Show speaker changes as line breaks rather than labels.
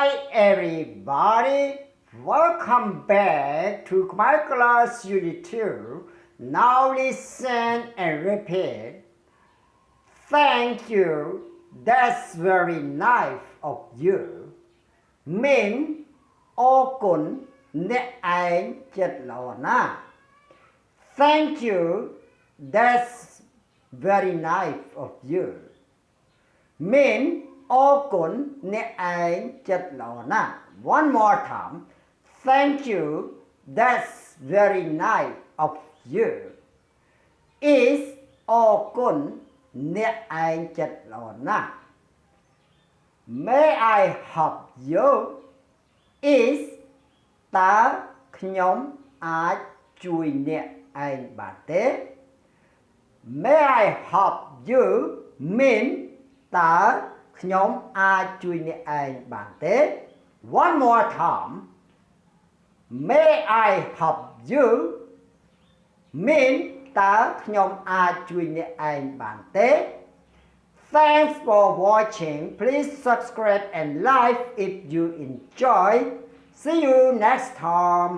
Hi everybody, welcome back to Khmer class unit 2. Now listen and repeat. Thank you, that's very nice of you. Min ô cún nè anh chất lò na. Thank you, that's very nice of you. Min ô cún nè anh chất lò na. One more time. Thank you, that's very nice of you. Is ô cún nè anh chất lò na. May I help you? Is តើខ្ញុំអាចជួយអ្នកឯងបានទេ May I help you mean តើខ្ញុំអាចជួយអ្នកឯងបានទេ One more time. May I help you mean តើខ្ញុំអាចជួយអ្នកឯងបានទេ Thanks for watching. Please subscribe and like if you enjoy. See you next time.